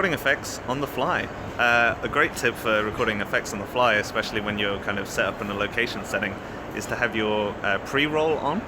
Recording effects on the fly. A great tip for recording effects on the fly, especially when you're kind of set up in a location setting, is to have your pre-roll on.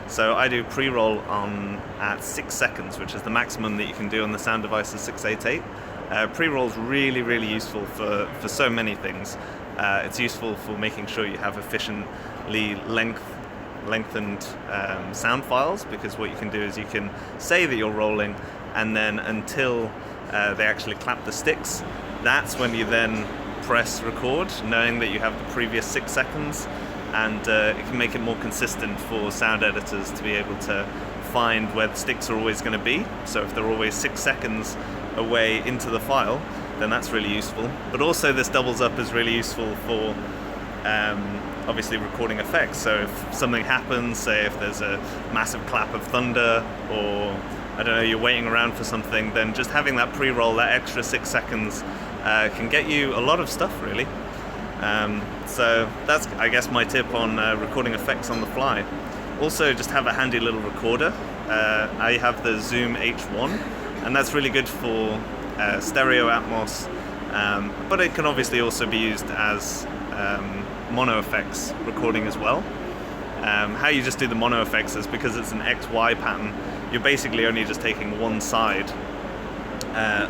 So I do pre-roll on at 6 seconds, which is the maximum that you can do on the sound devices 688. Pre-roll is really, really useful for so many things. It's useful for making sure you have efficiently lengthened sound files, because what you can do is you can say that you're rolling, and then until they actually clap the sticks, that's when you then press record, knowing that you have the previous 6 seconds, and it can make it more consistent for sound editors to be able to find where the sticks are always going to be. So if they're always 6 seconds away into the file, then that's really useful. But also this doubles up as really useful for obviously recording effects. So if something happens, say if there's a massive clap of thunder, or I don't know, you're waiting around for something, then just having that pre-roll, that extra 6 seconds, can get you a lot of stuff, really. So that's, I guess, my tip on recording effects on the fly. Also, just have a handy little recorder. I have the Zoom H1, and that's really good for stereo Atmos, but it can obviously also be used as mono effects recording as well. How you just do the mono effects is, because it's an XY pattern, you're basically only just taking one side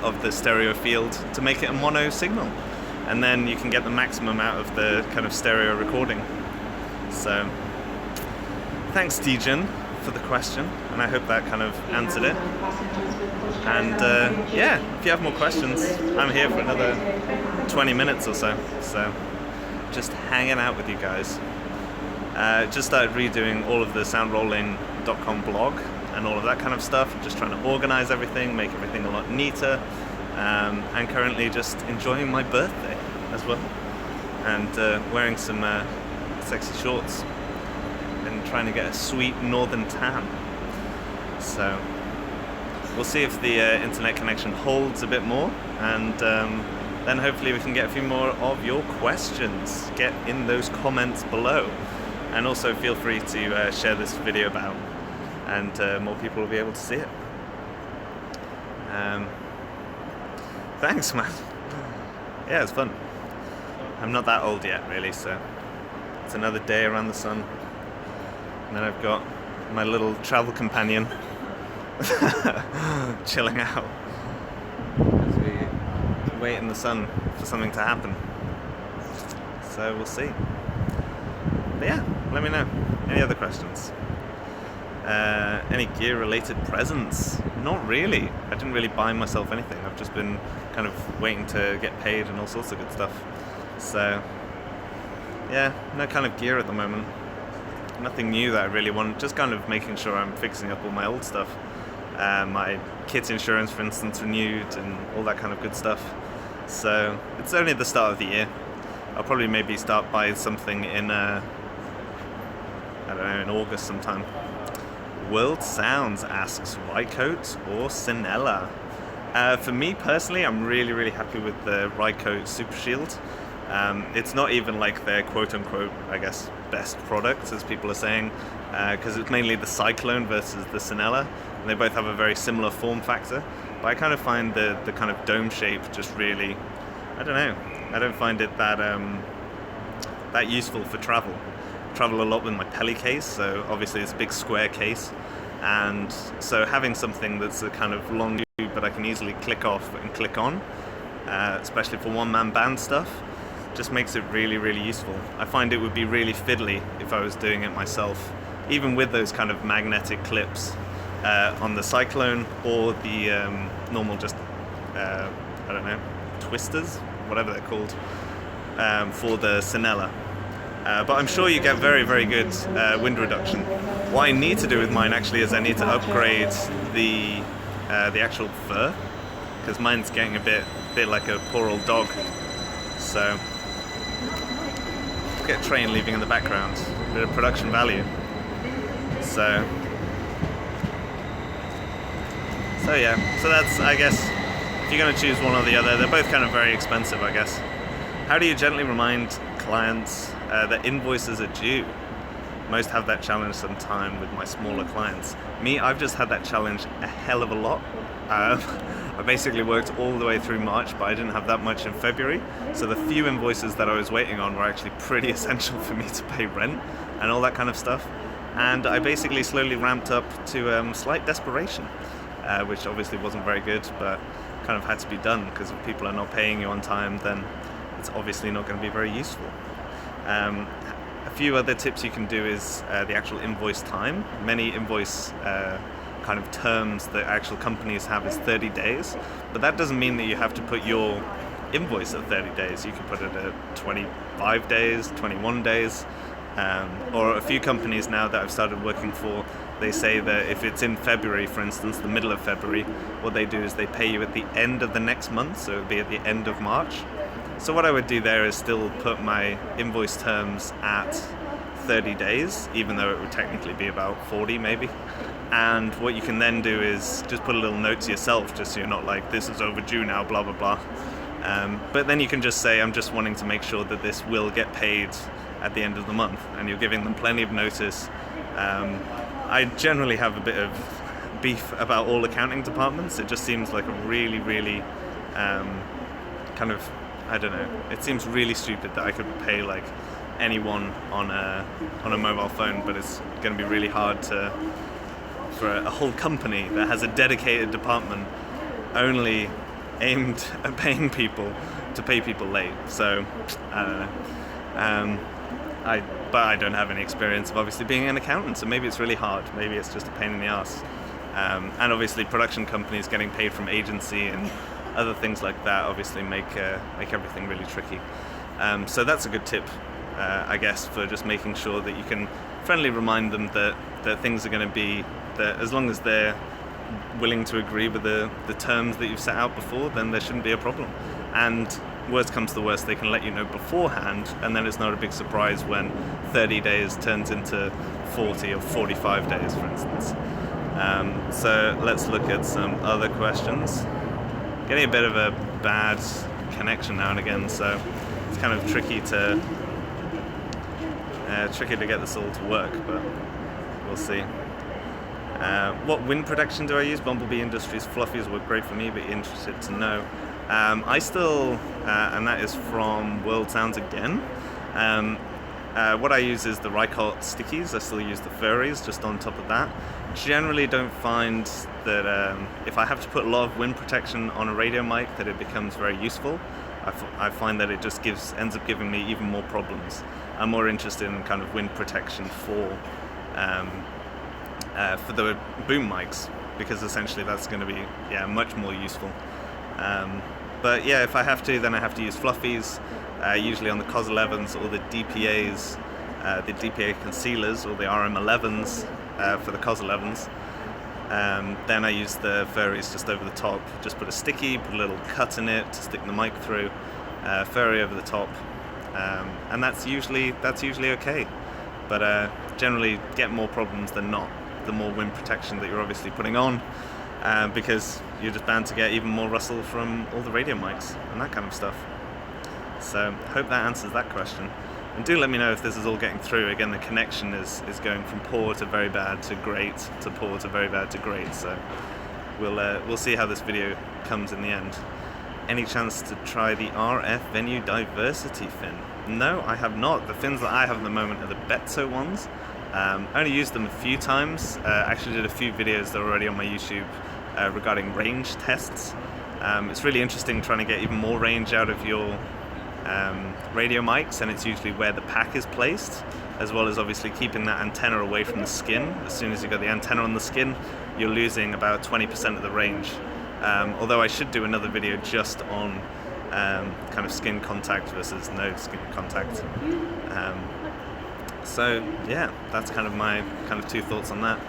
of the stereo field to make it a mono signal, and then you can get the maximum out of the kind of stereo recording. So thanks, Dejan, for the question, and I hope that kind of answered it. And yeah, if you have more questions, I'm here for another 20 minutes or so, so just hanging out with you guys. Just started redoing all of the Soundrolling.com blog and all of that kind of stuff, just trying to organize everything, make everything a lot neater, and currently just enjoying my birthday as well, and wearing some sexy shorts and trying to get a sweet northern tan. So we'll see if the internet connection holds a bit more, and then hopefully we can get a few more of your questions. Get in those comments below, and also feel free to share this video about, and more people will be able to see it. Thanks, man. Yeah, it's fun. I'm not that old yet, really, so it's another day around the sun. And then I've got my little travel companion chilling out as we wait in the sun for something to happen. So we'll see. But yeah, let me know. Any other questions? Any gear-related presents? Not really. I didn't really buy myself anything. I've just been kind of waiting to get paid and all sorts of good stuff. So yeah, no kind of gear at the moment. Nothing new that I really want. Just kind of making sure I'm fixing up all my old stuff. My kit insurance, for instance, renewed, and all that kind of good stuff. So it's only the start of the year. I'll probably maybe start buying something in I don't know, in August sometime. World Sounds asks, Rycote or Sinella? For me personally, I'm really, really happy with the Rycote Super Shield. It's not even like their quote-unquote, I guess, best product, as people are saying, because it's mainly the Cyclone versus the Sinella, and they both have a very similar form factor. But I kind of find the kind of dome shape just really, I don't know, I don't find it that that useful for travel. Travel a lot with my Peli case, so obviously it's a big square case, and so having something that's a kind of long tube but I can easily click off and click on, especially for one-man band stuff, just makes it really, really useful. I find it would be really fiddly if I was doing it myself, even with those kind of magnetic clips on the Cyclone, or the normal just, I don't know, twisters, whatever they're called, for the Sinella. But I'm sure you get very, very good wind reduction. What I need to do with mine actually is I need to upgrade the actual fur, because mine's getting a bit like a poor old dog. So get a train leaving in the background, a bit of production value. So yeah, so that's, I guess, if you're going to choose one or the other, they're both kind of very expensive, I guess. How do you gently remind clients that invoices are due? Most have that challenge sometime with my smaller clients. Me, I've just had that challenge a hell of a lot. I basically worked all the way through March, but I didn't have that much in February. So the few invoices that I was waiting on were actually pretty essential for me to pay rent and all that kind of stuff. And I basically slowly ramped up to slight desperation, which obviously wasn't very good, but kind of had to be done, because if people are not paying you on time, then it's obviously not going to be very useful. A few other tips you can do is the actual invoice time. Many invoice kind of terms that actual companies have is 30 days, but that doesn't mean that you have to put your invoice at 30 days. You can put it at 25 days, 21 days, or a few companies now that I've started working for, they say that if it's in February, for instance, the middle of February, what they do is they pay you at the end of the next month, so it would be at the end of March. So what I would do there is still put my invoice terms at 30 days, even though it would technically be about 40 maybe. And what you can then do is just put a little note to yourself, just so you're not like, this is overdue now, blah, blah, blah. But then you can just say, I'm just wanting to make sure that this will get paid at the end of the month, and you're giving them plenty of notice. I generally have a bit of beef about all accounting departments. It just seems like a really, really kind of, I don't know, it seems really stupid that I could pay like anyone on a mobile phone, but it's going to be really hard for a whole company that has a dedicated department only aimed at paying people to pay people late. So I don't know. But I don't have any experience of obviously being an accountant, so maybe it's really hard. Maybe it's just a pain in the ass. And obviously production companies getting paid from agency and other things like that obviously make everything really tricky. So that's a good tip, I guess, for just making sure that you can friendly remind them that things are going to be, that as long as they're willing to agree with the terms that you've set out before, then there shouldn't be a problem. And worst comes to worst, they can let you know beforehand, and then it's not a big surprise when 30 days turns into 40 or 45 days, for instance. So let's look at some other questions. Getting a bit of a bad connection now and again, so it's kind of tricky to get this all to work, but we'll see. What wind protection do I use? Bumblebee Industries fluffies work great for me, but interested to know. I still, and that is from World Sounds again. What I use is the Recordist stickies. I still use the furries just on top of that. Generally don't find that if I have to put a lot of wind protection on a radio mic that it becomes very useful. I find that it just ends up giving me even more problems. I'm more interested in kind of wind protection for the boom mics, because essentially that's going to be much more useful. But yeah, if I have to, then I have to use fluffies, usually on the COS 11s or the DPAs, the DPA concealers or the RM11s for the COS 11s. Then I use the furries just over the top. Just put a sticky, put a little cut in it to stick the mic through, furry over the top, and that's usually okay. But generally get more problems than not, the more wind protection that you're obviously putting on, because you're just bound to get even more rustle from all the radio mics and that kind of stuff. So hope that answers that question. And do let me know if this is all getting through. Again, the connection is going from poor to very bad to great to poor to very bad to great. So we'll see how this video comes in the end. Any chance to try the RF venue diversity fin? No, I have not. The fins that I have at the moment are the Betso ones. I only used them a few times. Actually did a few videos that are already on my YouTube regarding range tests. It's really interesting trying to get even more range out of your radio mics, and it's usually where the pack is placed, as well as obviously keeping that antenna away from the skin. As soon as you've got the antenna on the skin, you're losing about 20% of the range. Although I should do another video just on kind of skin contact versus no skin contact. So yeah, that's kind of my two thoughts on that.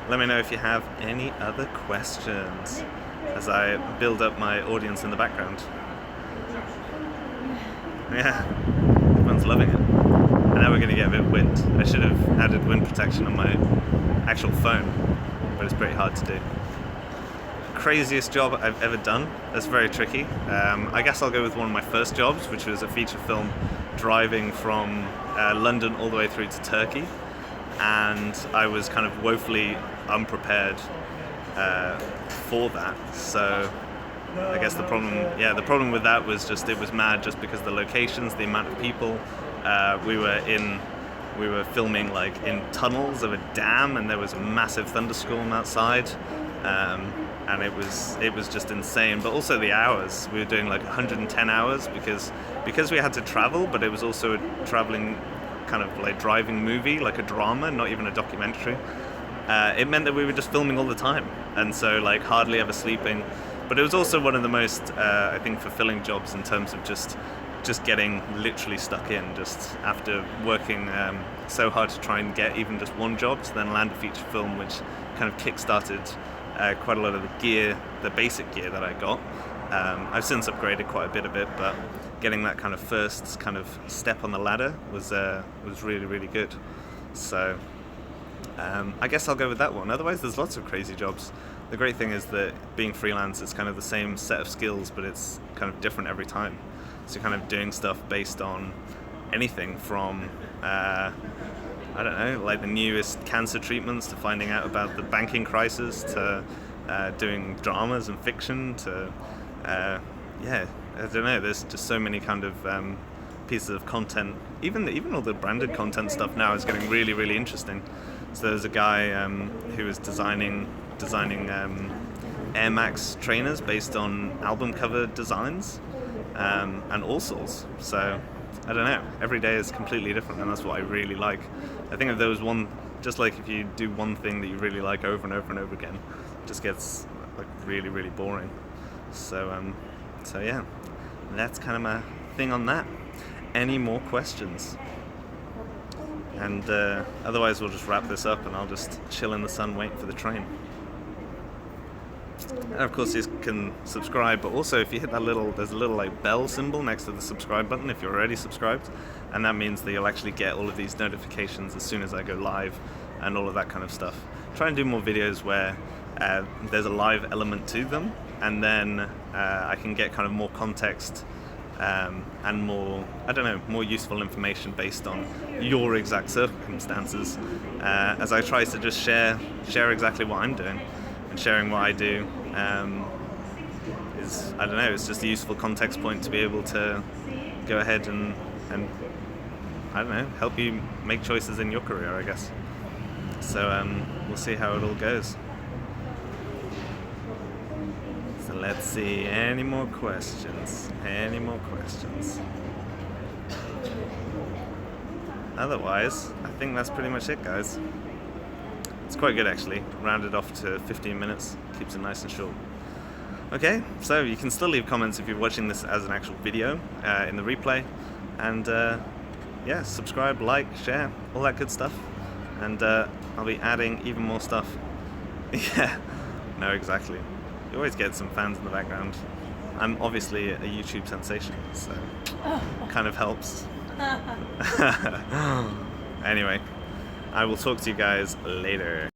Let me know if you have any other questions as I build up my audience in the background. Yeah, everyone's loving it. And now we're going to get a bit of wind. I should have added wind protection on my actual phone, but it's pretty hard to do. Craziest job I've ever done. That's very tricky. I guess I'll go with one of my first jobs, which was a feature film driving from London all the way through to Turkey. And I was kind of woefully unprepared for that. So I guess the problem with that was just it was mad just because the locations, the amount of people. We were filming like in tunnels of a dam, and there was a massive thunderstorm outside, and it was just insane. But also the hours, we were doing like 110 hours because we had to travel, but it was also a traveling kind of like driving movie, like a drama, not even a documentary. It meant that we were just filming all the time, and so like hardly ever sleeping. But it was also one of the most I think fulfilling jobs in terms of just getting literally stuck in, just after working so hard to try and get even just one job to then land a feature film, which kind of kick-started quite a lot of the gear, the basic gear that I got. I've since upgraded quite a bit of it, but getting that kind of first kind of step on the ladder was really, really good. So I guess I'll go with that one. Otherwise, there's lots of crazy jobs. The great thing is that being freelance, it's kind of the same set of skills, but it's kind of different every time. So kind of doing stuff based on anything from, I don't know, like the newest cancer treatments to finding out about the banking crisis to doing dramas and fiction to, I don't know, there's just so many kind of pieces of content. Even all the branded content stuff now is getting really, really interesting. So there's a guy who is designing Air Max trainers based on album cover designs. And all sorts. So I don't know, every day is completely different, and that's what I really like. I think if there was one, just like if you do one thing that you really like over and over and over again, it just gets like really, really boring. So yeah, that's kind of my thing on that. Any more questions? And otherwise we'll just wrap this up and I'll just chill in the sun waiting for the train. And of course you can subscribe, but also if you hit there's a little like bell symbol next to the subscribe button if you're already subscribed, and that means that you'll actually get all of these notifications as soon as I go live and all of that kind of stuff. Try and do more videos where there's a live element to them, and then I can get kind of more context and more, I don't know, more useful information based on your exact circumstances, as I try to just share exactly what I'm doing. And sharing what I do is, I don't know, it's just a useful context point to be able to go ahead and I don't know, help you make choices in your career, I guess. So we'll see how it all goes. So let's see, any more questions? Otherwise, I think that's pretty much it, guys. It's quite good actually, rounded off to 15 minutes, keeps it nice and short. Okay, so you can still leave comments if you're watching this as an actual video in the replay, and yeah, subscribe, like, share, all that good stuff, and I'll be adding even more stuff. Yeah, no, exactly. You always get some fans in the background. I'm obviously a YouTube sensation, so kind of helps. Anyway, I will talk to you guys later.